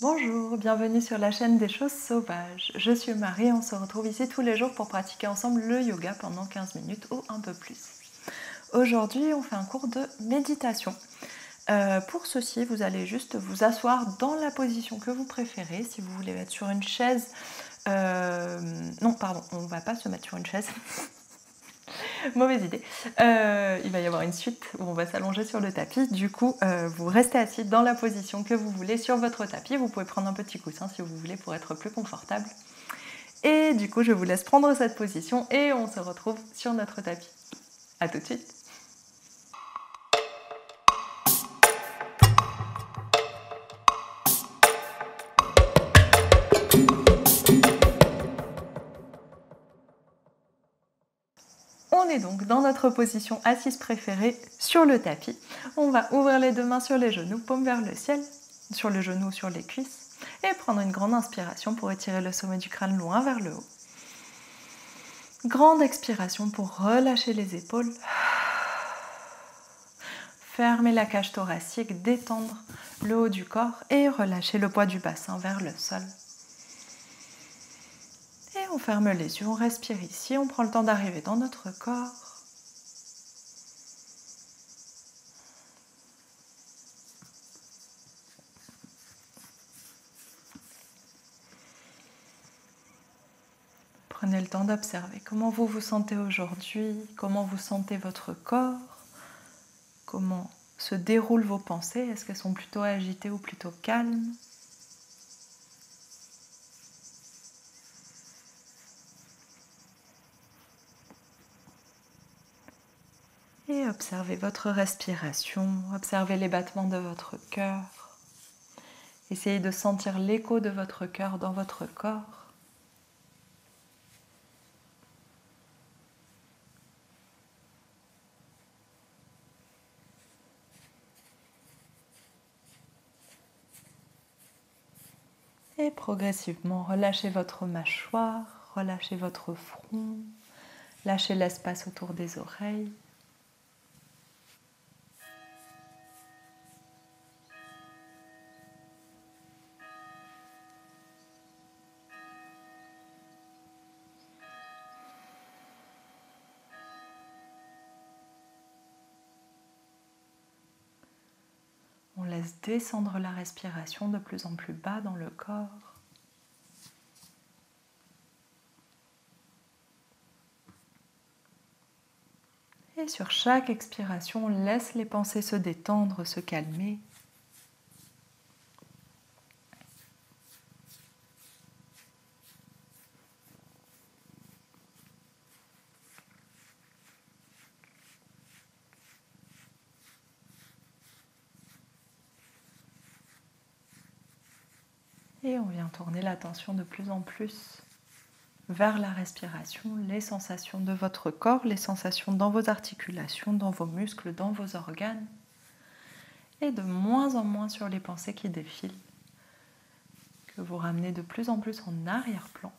Bonjour, bienvenue sur la chaîne des choses sauvages. Je suis Marie, on se retrouve ici tous les jours pour pratiquer ensemble le yoga pendant 15 minutes ou un peu plus. Aujourd'hui, on fait un cours de méditation. Pour ceci, vous allez juste vous asseoir dans la position que vous préférez. Si vous voulez être sur une chaise... Non, pardon, on ne va pas se mettre sur une chaise. Mauvaise idée. Il va y avoir une suite où on va s'allonger sur le tapis. Du coup, vous restez assis dans la position que vous voulez sur votre tapis. Vous pouvez prendre un petit coussin si vous voulez pour être plus confortable. Et du coup, je vous laisse prendre cette position et on se retrouve sur notre tapis. A tout de suite. On est donc dans notre position assise préférée sur le tapis. On va ouvrir les deux mains sur les genoux, paume vers le ciel, sur le genou ou sur les cuisses, et prendre une grande inspiration pour étirer le sommet du crâne loin vers le haut. Grande expiration pour relâcher les épaules. Fermer la cage thoracique, détendre le haut du corps et relâcher le poids du bassin vers le sol. Et on ferme les yeux, on respire ici, on prend le temps d'arriver dans notre corps. Prenez le temps d'observer comment vous vous sentez aujourd'hui, comment vous sentez votre corps, comment se déroulent vos pensées, est-ce qu'elles sont plutôt agitées ou plutôt calmes ? Et observez votre respiration, observez les battements de votre cœur. Essayez de sentir l'écho de votre cœur dans votre corps. Et progressivement, relâchez votre mâchoire, relâchez votre front, lâchez l'espace autour des oreilles. On laisse descendre la respiration de plus en plus bas dans le corps. Et sur chaque expiration, on laisse les pensées se détendre, se calmer. Et on vient tourner l'attention de plus en plus vers la respiration, les sensations de votre corps, les sensations dans vos articulations, dans vos muscles, dans vos organes, et de moins en moins sur les pensées qui défilent, que vous ramenez de plus en plus en arrière-plan.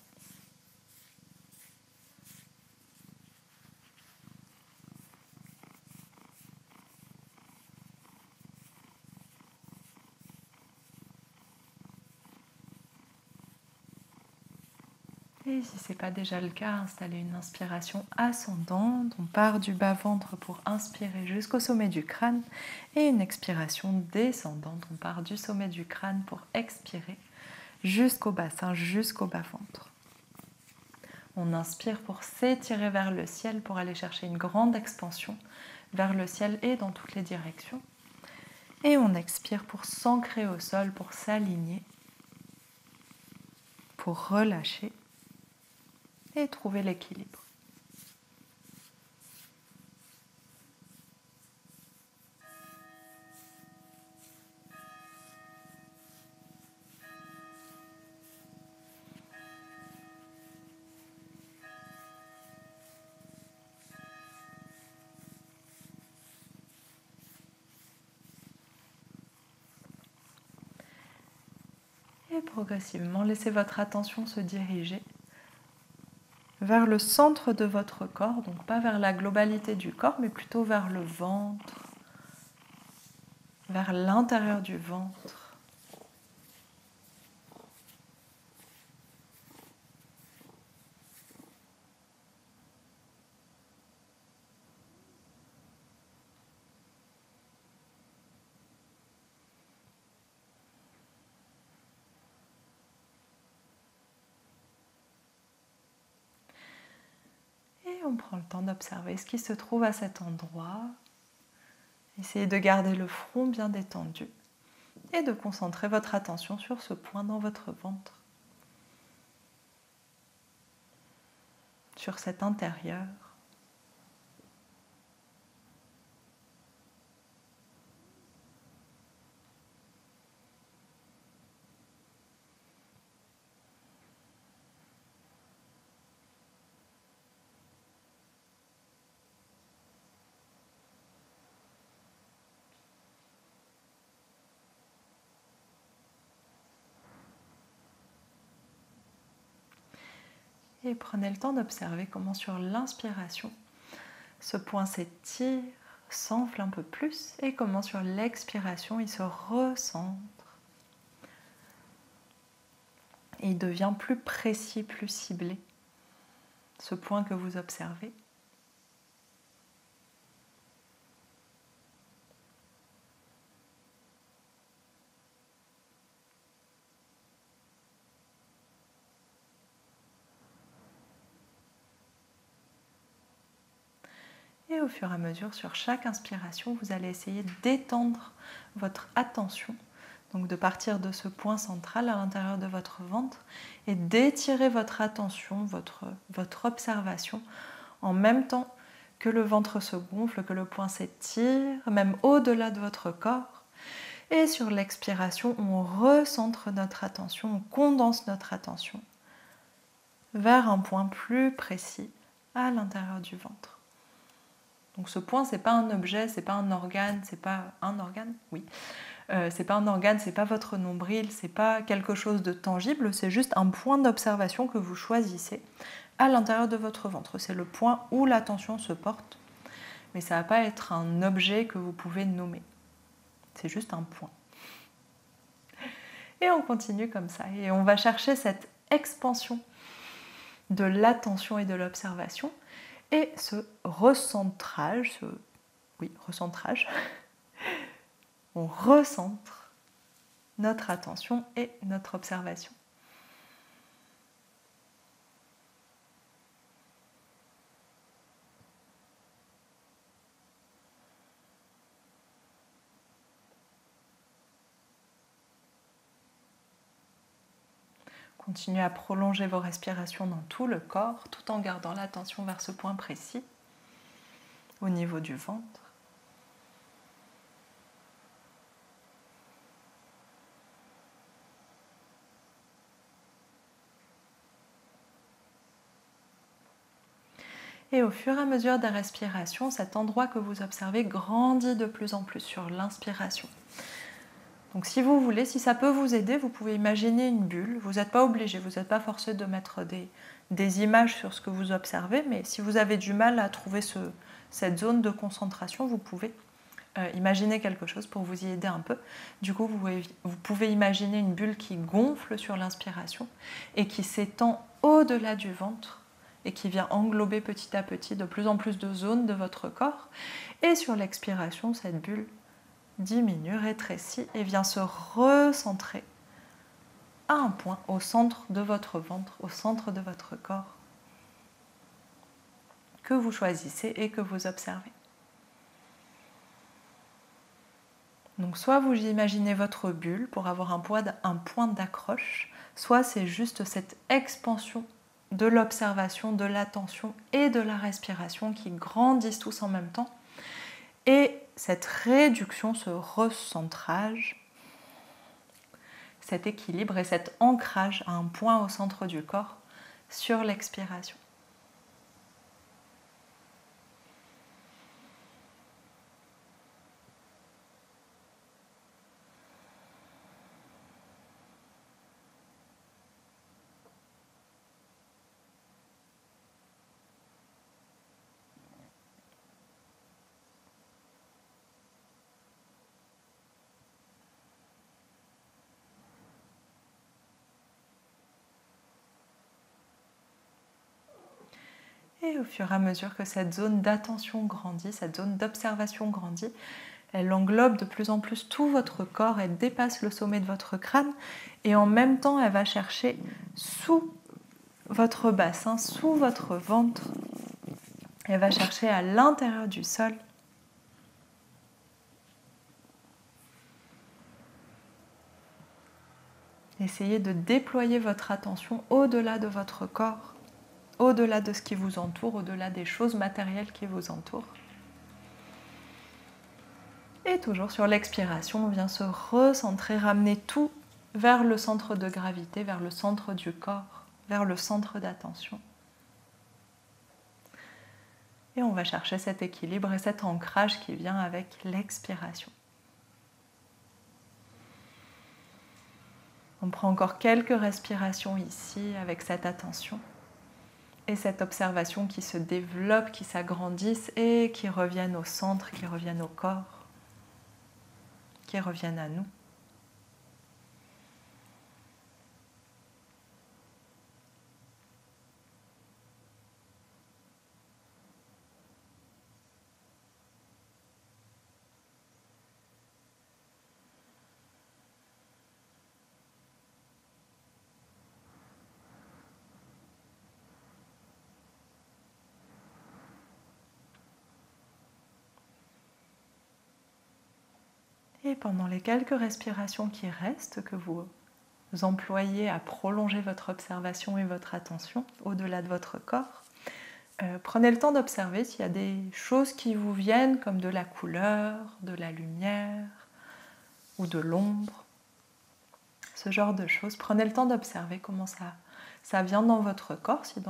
Et si ce n'est pas déjà le cas, installez une inspiration ascendante. On part du bas-ventre pour inspirer jusqu'au sommet du crâne et une expiration descendante. On part du sommet du crâne pour expirer jusqu'au bassin, jusqu'au bas-ventre. On inspire pour s'étirer vers le ciel, pour aller chercher une grande expansion vers le ciel et dans toutes les directions. Et on expire pour s'ancrer au sol, pour s'aligner, pour relâcher et trouver l'équilibre. Et progressivement, laissez votre attention se diriger vers le centre de votre corps, donc pas vers la globalité du corps, mais plutôt vers le ventre, vers l'intérieur du ventre. Et on prend le temps d'observer ce qui se trouve à cet endroit. Essayez de garder le front bien détendu et de concentrer votre attention sur ce point dans votre ventre, sur cet intérieur. Et prenez le temps d'observer comment sur l'inspiration, ce point s'étire, s'enfle un peu plus et comment sur l'expiration, il se recentre. Et il devient plus précis, plus ciblé, ce point que vous observez. Et au fur et à mesure, sur chaque inspiration, vous allez essayer d'étendre votre attention, donc de partir de ce point central à l'intérieur de votre ventre et d'étirer votre attention, votre observation, en même temps que le ventre se gonfle, que le point s'étire, même au-delà de votre corps. Et sur l'expiration, on recentre notre attention, on condense notre attention vers un point plus précis à l'intérieur du ventre. Donc ce point, c'est pas un objet, c'est pas un organe, c'est pas un organe, oui. C'est pas un organe, c'est pas votre nombril, c'est pas quelque chose de tangible, c'est juste un point d'observation que vous choisissez à l'intérieur de votre ventre. C'est le point où l'attention se porte, mais ça va pas être un objet que vous pouvez nommer. C'est juste un point. Et on continue comme ça, et on va chercher cette expansion de l'attention et de l'observation. Et ce recentrage, recentrage, on recentre notre attention et notre observation. Continuez à prolonger vos respirations dans tout le corps, tout en gardant l'attention vers ce point précis, au niveau du ventre. Et au fur et à mesure des respirations, cet endroit que vous observez grandit de plus en plus sur l'inspiration. Donc si vous voulez, si ça peut vous aider, vous pouvez imaginer une bulle. Vous n'êtes pas obligé, vous n'êtes pas forcé de mettre des images sur ce que vous observez, mais si vous avez du mal à trouver cette zone de concentration, vous pouvez imaginer quelque chose pour vous y aider un peu. Du coup, vous pouvez imaginer une bulle qui gonfle sur l'inspiration et qui s'étend au-delà du ventre et qui vient englober petit à petit de plus en plus de zones de votre corps. Et sur l'expiration, cette bulle diminue, rétrécit et vient se recentrer à un point au centre de votre ventre, au centre de votre corps, que vous choisissez et que vous observez. Donc soit vous imaginez votre bulle pour avoir un point d'accroche, soit c'est juste cette expansion de l'observation, de l'attention et de la respiration qui grandissent tous en même temps. Et cette réduction, ce recentrage, cet équilibre et cet ancrage à un point au centre du corps sur l'expiration. Et au fur et à mesure que cette zone d'attention grandit, cette zone d'observation grandit, elle englobe de plus en plus tout votre corps, elle dépasse le sommet de votre crâne et en même temps elle va chercher sous votre bassin, sous votre ventre, et va chercher à l'intérieur du sol. Essayez de déployer votre attention au-delà de votre corps, au-delà de ce qui vous entoure, au-delà des choses matérielles qui vous entourent. Et toujours sur l'expiration, on vient se recentrer, ramener tout vers le centre de gravité, vers le centre du corps, vers le centre d'attention. Et on va chercher cet équilibre et cet ancrage qui vient avec l'expiration. On prend encore quelques respirations ici avec cette attention et cette observation qui se développe, qui s'agrandissent et qui reviennent au centre, qui reviennent au corps, qui reviennent à nous. Et pendant les quelques respirations qui restent, que vous employez à prolonger votre observation et votre attention au-delà de votre corps, prenez le temps d'observer s'il y a des choses qui vous viennent comme de la couleur, de la lumière ou de l'ombre, ce genre de choses. Prenez le temps d'observer comment ça vient dans votre corps, si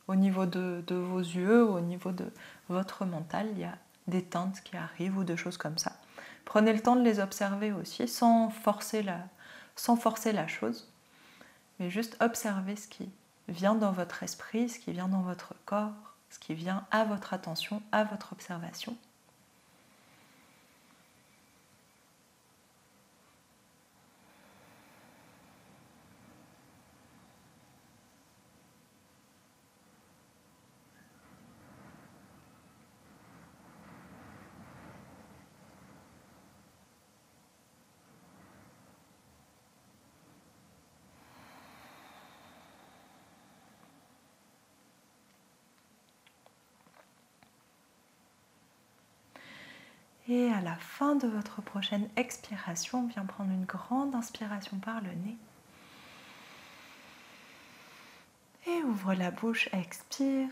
au niveau de vos yeux, au niveau de votre mental, il y a des teintes qui arrivent ou des choses comme ça. Prenez le temps de les observer aussi sans forcer la chose, mais juste observer ce qui vient dans votre esprit, ce qui vient dans votre corps, ce qui vient à votre attention, à votre observation. Et à la fin de votre prochaine expiration, viens prendre une grande inspiration par le nez. Et ouvre la bouche, expire.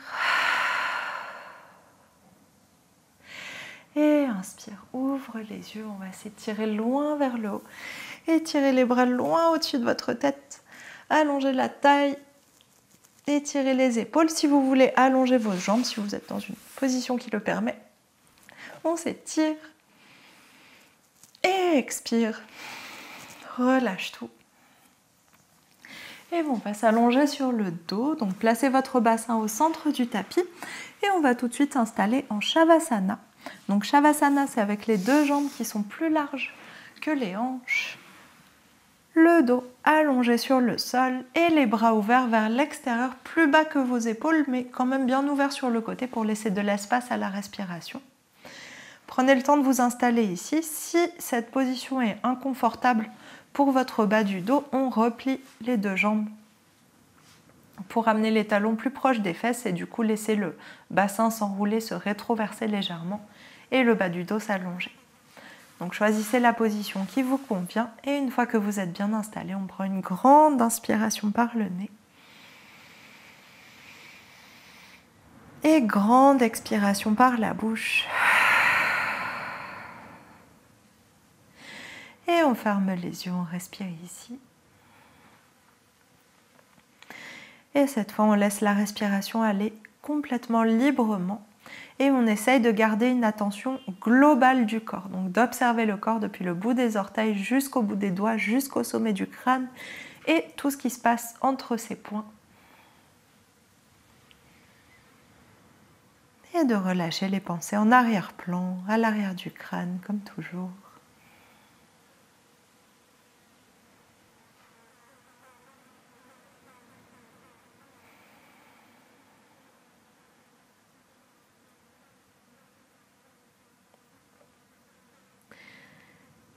Et inspire, ouvre les yeux, on va s'étirer loin vers le haut. Étirez les bras loin au-dessus de votre tête. Allongez la taille. Étirez les épaules. Si vous voulez allonger vos jambes, si vous êtes dans une position qui le permet. On s'étire. Et expire. Relâche tout. Et on va s'allonger sur le dos. Donc placez votre bassin au centre du tapis. Et on va tout de suite s'installer en Shavasana. Donc Shavasana, c'est avec les deux jambes qui sont plus larges que les hanches. Le dos allongé sur le sol et les bras ouverts vers l'extérieur, plus bas que vos épaules, mais quand même bien ouverts sur le côté pour laisser de l'espace à la respiration. Prenez le temps de vous installer ici. Si cette position est inconfortable pour votre bas du dos, on replie les deux jambes pour amener les talons plus proches des fesses et du coup laisser le bassin s'enrouler, se rétroverser légèrement et le bas du dos s'allonger. Donc choisissez la position qui vous convient et une fois que vous êtes bien installé, on prend une grande inspiration par le nez. Et grande expiration par la bouche. Et on ferme les yeux, on respire ici. Et cette fois, on laisse la respiration aller complètement librement. Et on essaye de garder une attention globale du corps. Donc d'observer le corps depuis le bout des orteils jusqu'au bout des doigts, jusqu'au sommet du crâne. Et tout ce qui se passe entre ces points. Et de relâcher les pensées en arrière-plan, à l'arrière du crâne, comme toujours.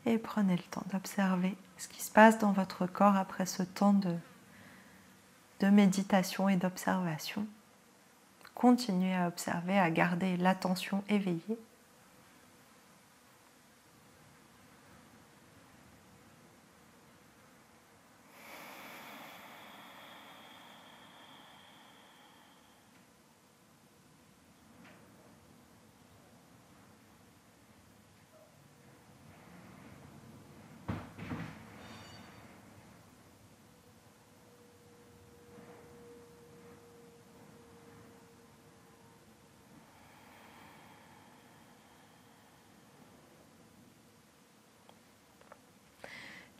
Et prenez le temps d'observer ce qui se passe dans votre corps après ce temps de méditation et d'observation. continuez à observer, à garder l'attention éveillée.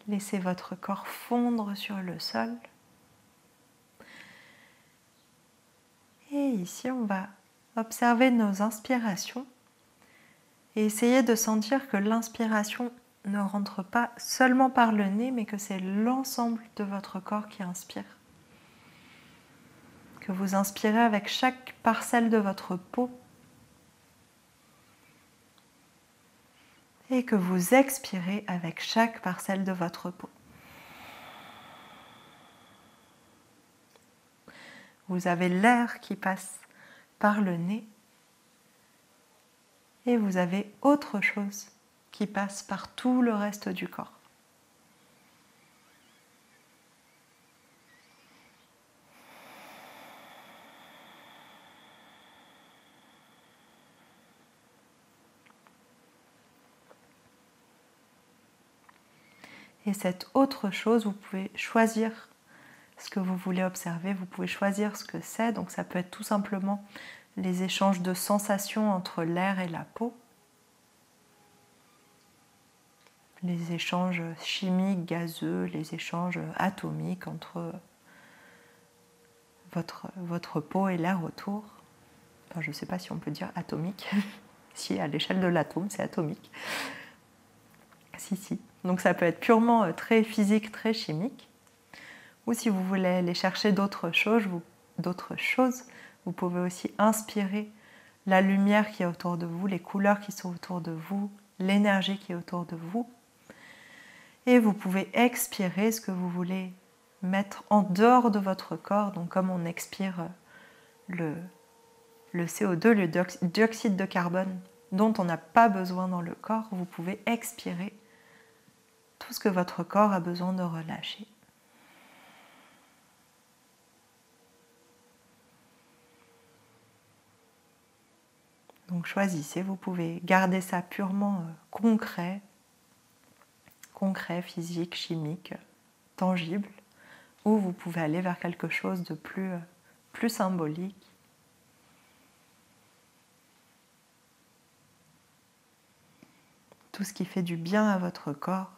Laissez votre corps fondre sur le sol. Et ici, on va observer nos inspirations et essayer de sentir que l'inspiration ne rentre pas seulement par le nez, mais que c'est l'ensemble de votre corps qui inspire. Que vous inspirez avec chaque parcelle de votre peau et que vous expirez avec chaque parcelle de votre peau. Vous avez l'air qui passe par le nez et vous avez autre chose qui passe par tout le reste du corps. Et cette autre chose, vous pouvez choisir ce que vous voulez observer, vous pouvez choisir ce que c'est. Donc ça peut être tout simplement les échanges de sensations entre l'air et la peau, les échanges chimiques, gazeux, les échanges atomiques entre votre peau et l'air autour. Enfin, je ne sais pas si on peut dire atomique, si à l'échelle de l'atome c'est atomique. Si. Donc ça peut être purement très physique, très chimique. Ou si vous voulez aller chercher d'autres choses, vous pouvez aussi inspirer la lumière qui est autour de vous, les couleurs qui sont autour de vous, l'énergie qui est autour de vous. Et vous pouvez expirer ce que vous voulez mettre en dehors de votre corps. Donc comme on expire le CO2, le dioxyde de carbone dont on n'a pas besoin dans le corps, vous pouvez expirer tout ce que votre corps a besoin de relâcher. Donc choisissez, vous pouvez garder ça purement concret, physique, chimique, tangible, ou vous pouvez aller vers quelque chose de plus symbolique. Tout ce qui fait du bien à votre corps.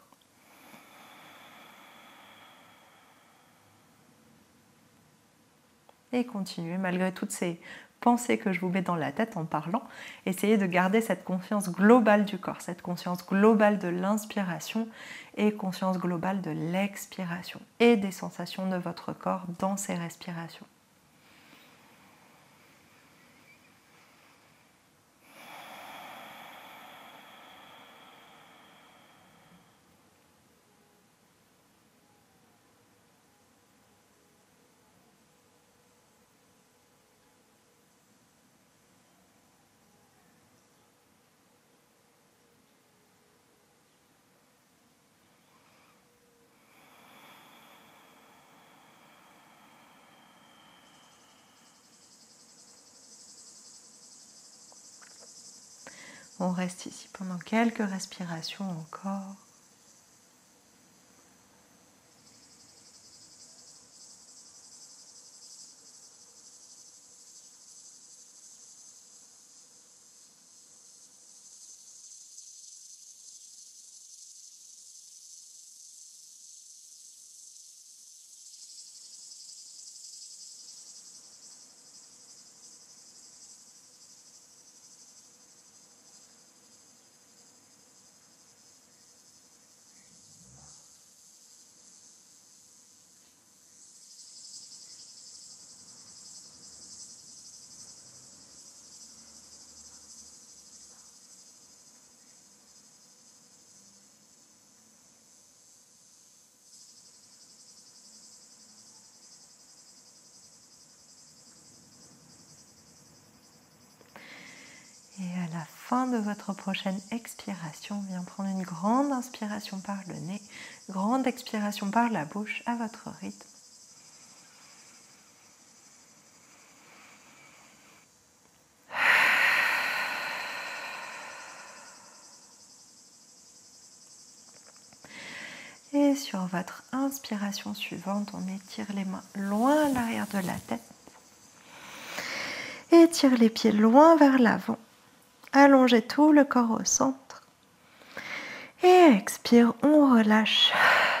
Et continuez, malgré toutes ces pensées que je vous mets dans la tête en parlant, essayez de garder cette conscience globale du corps, cette conscience globale de l'inspiration et conscience globale de l'expiration et des sensations de votre corps dans ces respirations. On reste ici pendant quelques respirations encore. fin de votre prochaine expiration, viens prendre une grande inspiration par le nez, grande expiration par la bouche à votre rythme. Et sur votre inspiration suivante, on étire les mains loin à l'arrière de la tête. Étire les pieds loin vers l'avant. Allongez tout le corps au centre. Et expire, on relâche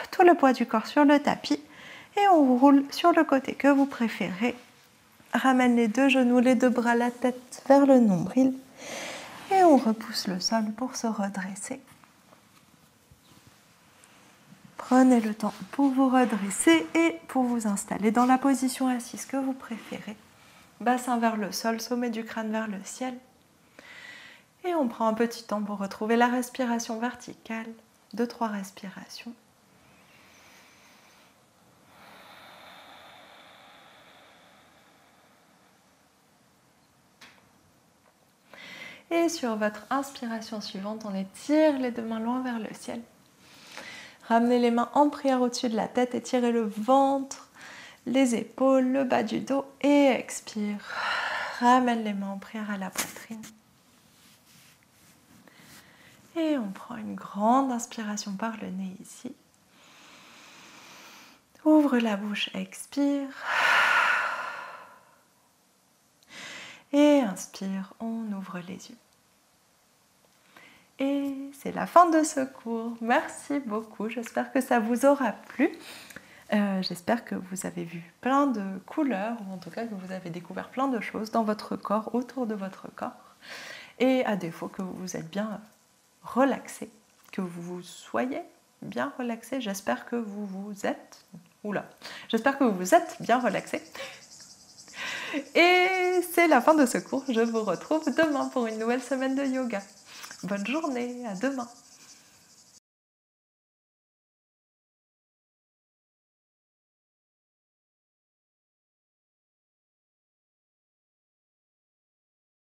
tout le poids du corps sur le tapis et on roule sur le côté que vous préférez. Ramène les deux genoux, les deux bras, la tête vers le nombril et on repousse le sol pour se redresser. Prenez le temps pour vous redresser et pour vous installer dans la position assise que vous préférez. Bassin vers le sol, sommet du crâne vers le ciel. Et on prend un petit temps pour retrouver la respiration verticale. 2-3 respirations. Et sur votre inspiration suivante, on étire les deux mains loin vers le ciel. Ramenez les mains en prière au-dessus de la tête, étirez le ventre, les épaules, le bas du dos et expire. Ramène les mains en prière à la poitrine. Et on prend une grande inspiration par le nez ici. Ouvre la bouche, expire. Et inspire, on ouvre les yeux. Et c'est la fin de ce cours. Merci beaucoup, j'espère que ça vous aura plu. J'espère que vous avez vu plein de couleurs, ou en tout cas que vous avez découvert plein de choses dans votre corps, autour de votre corps. Et à défaut que vous vous êtes bien relaxé, que vous soyez bien relaxé, j'espère que vous vous êtes... j'espère que vous vous êtes bien relaxé. Et c'est la fin de ce cours. Je vous retrouve demain pour une nouvelle semaine de yoga. Bonne journée, à demain.